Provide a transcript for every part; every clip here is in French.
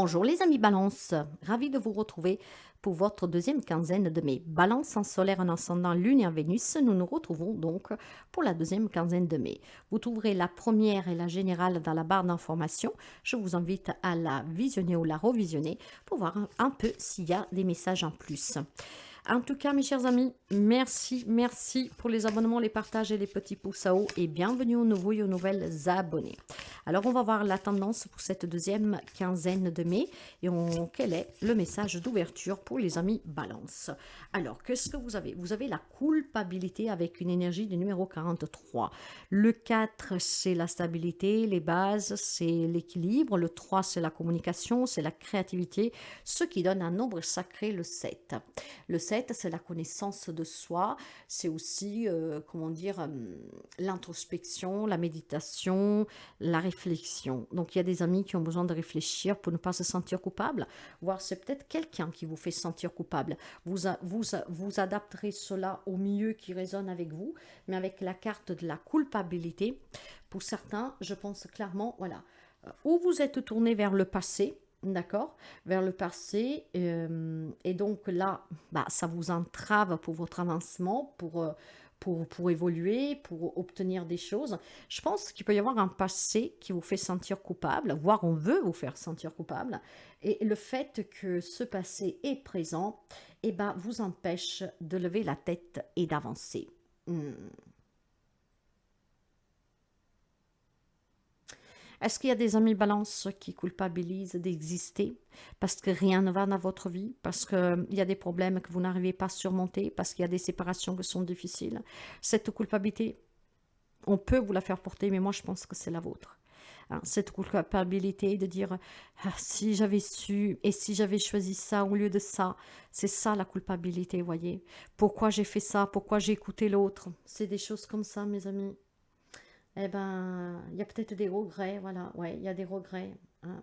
Bonjour les amis Balance, ravi de vous retrouver pour votre deuxième quinzaine de mai. Balance en solaire en ascendant Lune et en Vénus, nous nous retrouvons donc pour la deuxième quinzaine de mai. Vous trouverez la première et la générale dans la barre d'information. Je vous invite à la visionner ou la revisionner pour voir un peu s'il y a des messages en plus. En tout cas, mes chers amis, merci pour les abonnements, les partages et les petits pouces à haut et bienvenue aux nouveaux et aux nouvelles abonnés. Alors, on va voir la tendance pour cette deuxième quinzaine de mai et quel est le message d'ouverture pour les amis Balance. Alors, qu'est-ce que vous avez? Vous avez la culpabilité avec une énergie du numéro 43. Le 4, c'est la stabilité, les bases, c'est l'équilibre. Le 3, c'est la communication, c'est la créativité, ce qui donne un nombre sacré, le 7. Le 7, c'est la connaissance de soi, c'est aussi, comment dire, l'introspection, la méditation, la réflexion. Donc, il y a des amis qui ont besoin de réfléchir pour ne pas se sentir coupable, voire c'est peut-être quelqu'un qui vous fait sentir coupable. Vous adapterez cela au milieu qui résonne avec vous, mais avec la carte de la culpabilité. Pour certains, je pense clairement, voilà, où vous êtes tourné vers le passé, d'accord, vers le passé, et donc là, bah, ça vous entrave pour votre avancement, pour évoluer, pour obtenir des choses. Je pense qu'il peut y avoir un passé qui vous fait sentir coupable, voire on veut vous faire sentir coupable, et le fait que ce passé est présent, eh ben, vous empêche de lever la tête et d'avancer. Est-ce qu'il y a des amis balance qui culpabilisent d'exister parce que rien ne va dans votre vie, parce qu'il y a des problèmes que vous n'arrivez pas à surmonter, parce qu'il y a des séparations qui sont difficiles? Cette culpabilité, on peut vous la faire porter, mais moi je pense que c'est la vôtre. Hein, cette culpabilité de dire ah, si j'avais su et si j'avais choisi ça au lieu de ça, c'est ça la culpabilité, voyez. Pourquoi j'ai fait ça, pourquoi j'ai écouté l'autre? C'est des choses comme ça, mes amis. Eh ben, il y a peut-être des regrets, voilà, ouais, il y a des regrets, hein.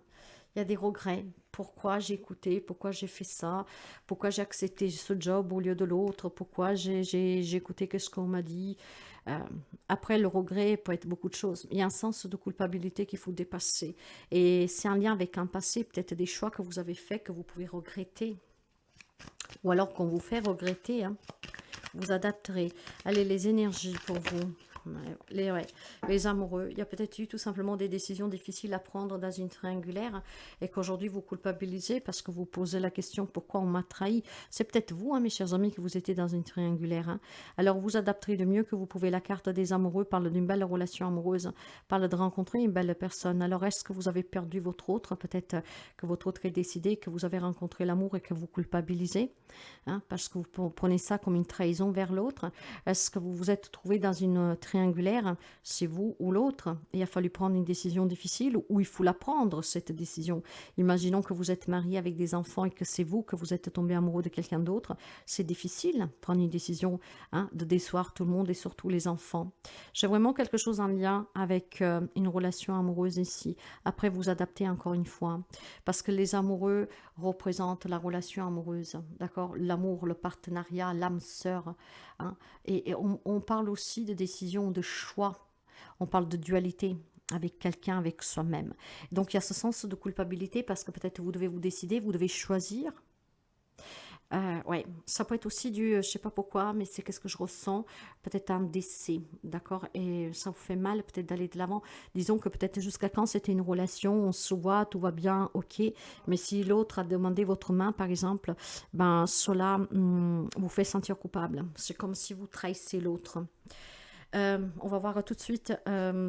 Il y a des regrets. Pourquoi j'ai écouté, pourquoi j'ai fait ça, pourquoi j'ai accepté ce job au lieu de l'autre, pourquoi j'ai écouté que ce qu'on m'a dit. Euh, Après, le regret peut être beaucoup de choses. Il y a un sens de culpabilité qu'il faut dépasser. Et c'est en lien avec un passé, peut-être des choix que vous avez faits que vous pouvez regretter. Ou alors qu'on vous fait regretter, hein. Vous adapterez. Allez, les énergies pour vous. Ouais, les amoureux, il y a peut-être eu tout simplement des décisions difficiles à prendre dans une triangulaire et qu'aujourd'hui vous culpabilisez parce que vous posez la question pourquoi on m'a trahi. C'est peut-être vous, hein, mes chers amis, que vous étiez dans une triangulaire, hein. Alors vous adapterez le mieux que vous pouvez. La carte des amoureux parle d'une belle relation amoureuse, parle de rencontrer une belle personne. Alors est-ce que vous avez perdu votre autre? Peut-être que votre autre est décidé, que vous avez rencontré l'amour et que vous culpabilisez, hein, parce que vous prenez ça comme une trahison vers l'autre. Est-ce que vous vous êtes trouvé dans une triangulaire, c'est vous ou l'autre? Il a fallu prendre une décision difficile ou il faut la prendre, cette décision. Imaginons que vous êtes marié avec des enfants et que c'est vous que vous êtes tombé amoureux de quelqu'un d'autre. C'est difficile, prendre une décision, hein, de décevoir tout le monde et surtout les enfants. J'ai vraiment quelque chose en lien avec une relation amoureuse ici. Après, vous adaptez encore une fois, parce que les amoureux représentent la relation amoureuse, d'accord? L'amour, le partenariat, l'âme sœur, hein. Et on parle aussi de décision, de choix. On parle de dualité avec quelqu'un, avec soi-même. Donc il y a ce sens de culpabilité parce que peut-être vous devez vous décider, vous devez choisir. Ouais, ça peut être aussi dû, je sais pas pourquoi, mais c'est qu'est-ce que je ressens, peut-être un décès, d'accord, et ça vous fait mal peut-être d'aller de l'avant. Disons que peut-être jusqu'à quand c'était une relation, on se voit, tout va bien, ok, mais si l'autre a demandé votre main, par exemple, ben cela vous fait sentir coupable. C'est comme si vous trahissez l'autre. On va voir tout de suite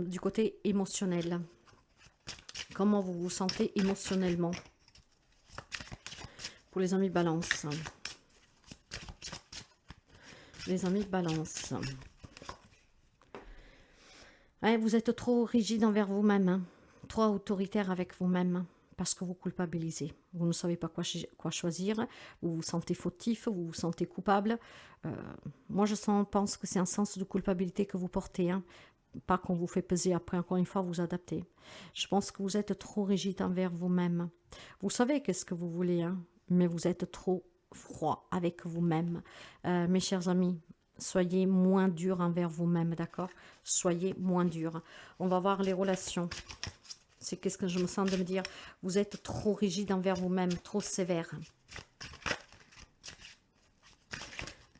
du côté émotionnel. Comment vous vous sentez émotionnellement pour les amis balance. Les amis balance. Ouais, vous êtes trop rigide envers vous-même, hein, trop autoritaire avec vous-même, parce que vous culpabilisez. Vous ne savez pas quoi choisir, vous vous sentez fautif, vous vous sentez coupable. Euh, Moi, pense que c'est un sens de culpabilité que vous portez, hein. Pas qu'on vous fait peser après, encore une fois, vous adaptez. Je pense que vous êtes trop rigide envers vous-même. Vous savez qu'est-ce que vous voulez, hein, mais vous êtes trop froid avec vous-même. Mes chers amis, soyez moins dur envers vous-même, d'accord? Soyez moins dur. On va voir les relations. C'est qu'est-ce que je me sens de me dire. Vous êtes trop rigide envers vous-même, trop sévère.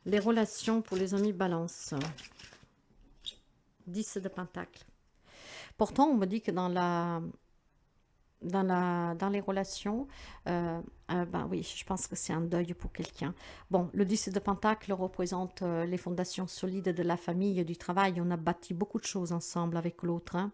Les relations pour les amis balance. 10 de Pentacle. Pourtant, on me dit que dans les relations, ben oui, je pense que c'est un deuil pour quelqu'un. Bon, le 10 de Pentacle représente les fondations solides de la famille, du travail. On a bâti beaucoup de choses ensemble avec l'autre, hein.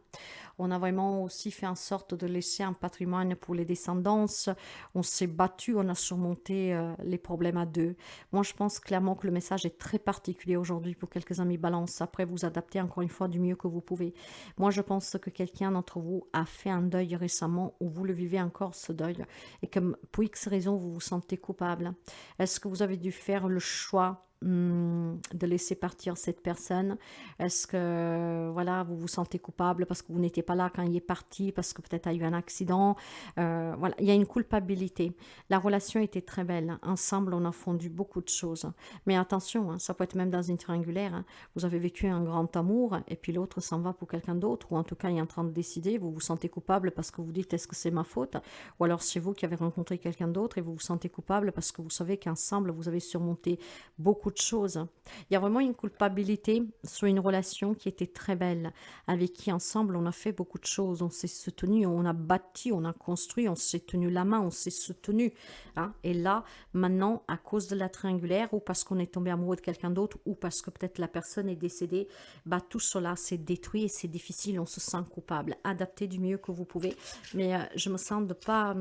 On a vraiment aussi fait en sorte de laisser un patrimoine pour les descendances. On s'est battu, on a surmonté les problèmes à deux. Moi, je pense clairement que le message est très particulier aujourd'hui pour quelques amis balance. Après, vous adaptez encore une fois du mieux que vous pouvez. Moi, je pense que quelqu'un d'entre vous a fait un deuil récemment ou vous le vivez encore, ce deuil. Et que pour X raison, vous vous sentez coupable. Est-ce que vous avez dû faire le choix de laisser partir cette personne? Est-ce que voilà, vous vous sentez coupable parce que vous n'étiez pas là quand il est parti, parce que peut-être il y a eu un accident? Voilà, il y a une culpabilité. La relation était très belle. Ensemble, on a fondu beaucoup de choses. Mais attention, hein, ça peut être même dans une triangulaire, hein. Vous avez vécu un grand amour et puis l'autre s'en va pour quelqu'un d'autre, ou en tout cas il est en train de décider. Vous vous sentez coupable parce que vous dites est-ce que c'est ma faute? Ou alors c'est vous qui avez rencontré quelqu'un d'autre et vous vous sentez coupable parce que vous savez qu'ensemble vous avez surmonté beaucoup de choses. Il y a vraiment une culpabilité sur une relation qui était très belle, avec qui ensemble on a fait beaucoup de choses, on s'est soutenu, on a bâti, on a construit, on s'est tenu la main, on s'est soutenu, hein. Et là, maintenant, à cause de la triangulaire, ou parce qu'on est tombé amoureux de quelqu'un d'autre, ou parce que peut-être la personne est décédée, bah, tout cela s'est détruit et c'est difficile, on se sent coupable. Adaptez du mieux que vous pouvez, mais je me sens de pas...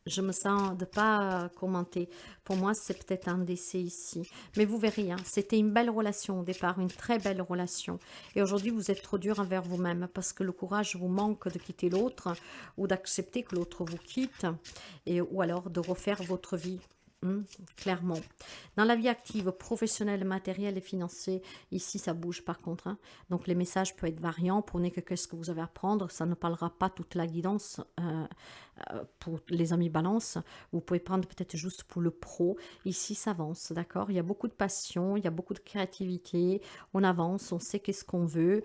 je me sens de pas commenter. Pour moi, c'est peut-être un décès ici. Mais vous verrez, hein, c'était une belle relation au départ, une très belle relation. Et aujourd'hui, vous êtes trop dur envers vous-même parce que le courage vous manque de quitter l'autre ou d'accepter que l'autre vous quitte, ou alors de refaire votre vie. Clairement. Dans la vie active, professionnelle, matérielle et financière, ici ça bouge par contre, hein. Donc les messages peuvent être variants. Prenez que qu'est-ce que vous avez à prendre. Ça ne parlera pas toute la guidance pour les amis balance. Vous pouvez prendre peut-être juste pour le pro. Ici ça avance, d'accord? Il y a beaucoup de passion, il y a beaucoup de créativité. On avance, on sait qu'est-ce qu'on veut.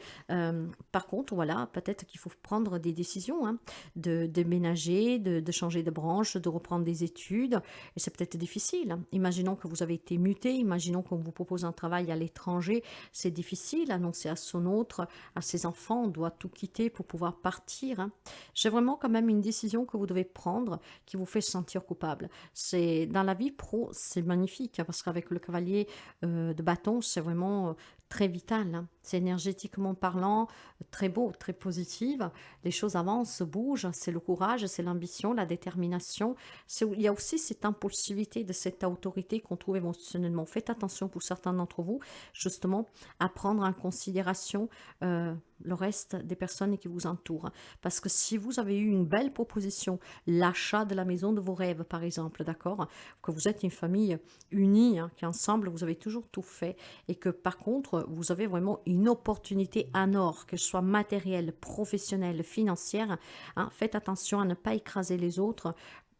Par contre, voilà, peut-être qu'il faut prendre des décisions, hein, de déménager, de changer de branche, de reprendre des études. Et c'est peut-être difficile. Imaginons que vous avez été muté, imaginons qu'on vous propose un travail à l'étranger, c'est difficile, annoncer à son autre, à ses enfants, on doit tout quitter pour pouvoir partir, hein. J'ai vraiment quand même une décision que vous devez prendre qui vous fait se sentir coupable. C'est dans la vie pro, c'est magnifique, hein, parce qu'avec le cavalier de bâton, c'est vraiment très vital, hein. C'est énergétiquement parlant, très beau, très positive. Les choses avancent, bougent, c'est le courage, c'est l'ambition, la détermination. Il y a aussi cette impulsivité de cette autorité qu'on trouve émotionnellement. Faites attention pour certains d'entre vous, justement, à prendre en considération le reste des personnes qui vous entourent. Parce que si vous avez eu une belle proposition, l'achat de la maison de vos rêves, par exemple, d'accord, que vous êtes une famille unie, hein, qu'ensemble vous avez toujours tout fait, et que par contre, vous avez vraiment une opportunité en or, qu'elle soit matérielle, professionnelle, financière, hein, faites attention à ne pas écraser les autres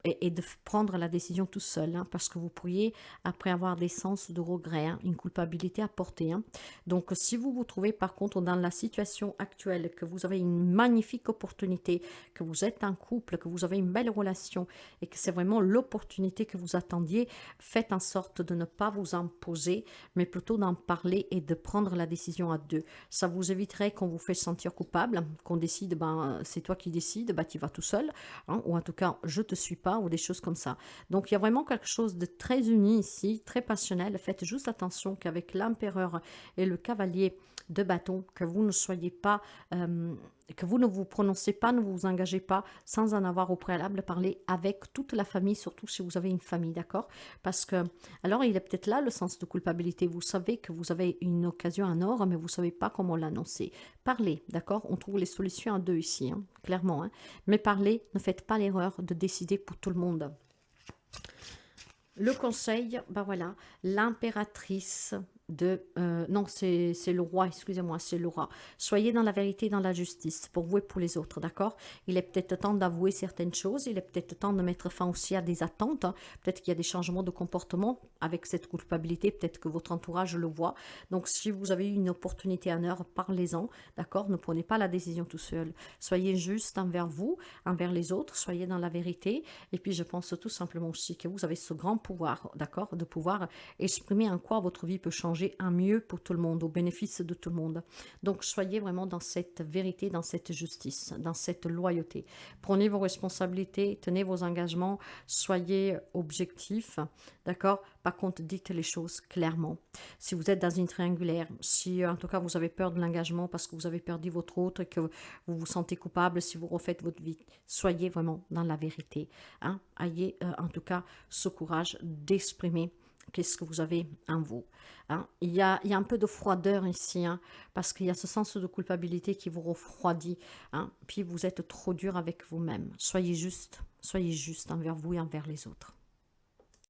et de prendre la décision tout seul, hein, parce que vous pourriez, après avoir des sens de regret, hein, une culpabilité à porter, hein. Donc, si vous vous trouvez par contre dans la situation actuelle, que vous avez une magnifique opportunité, que vous êtes en couple, que vous avez une belle relation et que c'est vraiment l'opportunité que vous attendiez, faites en sorte de ne pas vous imposer, mais plutôt d'en parler et de prendre la décision à deux. Ça vous éviterait qu'on vous fait sentir coupable, qu'on décide, ben, c'est toi qui décides, ben, tu vas tout seul, hein, ou en tout cas, je te suis pas, ou des choses comme ça. Donc, il y a vraiment quelque chose de très uni ici, très passionnel. Faites juste attention qu'avec l'empereur et le cavalier de bâton, que vous ne soyez pas, que vous ne vous prononcez pas, ne vous engagez pas sans en avoir au préalable parlé avec toute la famille, surtout si vous avez une famille, d'accord? Parce que, alors, il est peut-être là le sens de culpabilité. Vous savez que vous avez une occasion en or, mais vous ne savez pas comment l'annoncer. Parlez, d'accord? On trouve les solutions à deux ici, hein, clairement, hein. Mais parlez, ne faites pas l'erreur de décider pour tout le monde. Le conseil, ben voilà, l'impératrice, non, c'est le roi, excusez-moi, c'est le roi. Soyez dans la vérité, dans la justice, pour vous et pour les autres, d'accord? Il est peut-être temps d'avouer certaines choses, il est peut-être temps de mettre fin aussi à des attentes, hein. Peut-être qu'il y a des changements de comportement avec cette culpabilité, peut-être que votre entourage le voit. Donc, si vous avez eu une opportunité en heure, parlez-en, d'accord? Ne prenez pas la décision tout seul. Soyez juste envers vous, envers les autres, soyez dans la vérité. Et puis, je pense tout simplement aussi que vous avez ce grand pouvoir, d'accord? De pouvoir exprimer en quoi votre vie peut changer un mieux pour tout le monde, au bénéfice de tout le monde. Donc, soyez vraiment dans cette vérité, dans cette justice, dans cette loyauté. Prenez vos responsabilités, tenez vos engagements, soyez objectifs, d'accord? Par contre, dites les choses clairement. Si vous êtes dans une triangulaire, si en tout cas vous avez peur de l'engagement parce que vous avez perdu votre autre et que vous vous sentez coupable si vous refaites votre vie, soyez vraiment dans la vérité, hein? Ayez en tout cas ce courage d'exprimer qu'est-ce que vous avez en vous, hein. Il y a un peu de froideur ici, hein, parce qu'il y a ce sens de culpabilité qui vous refroidit, hein, puis vous êtes trop dur avec vous-même. Soyez juste envers vous et envers les autres.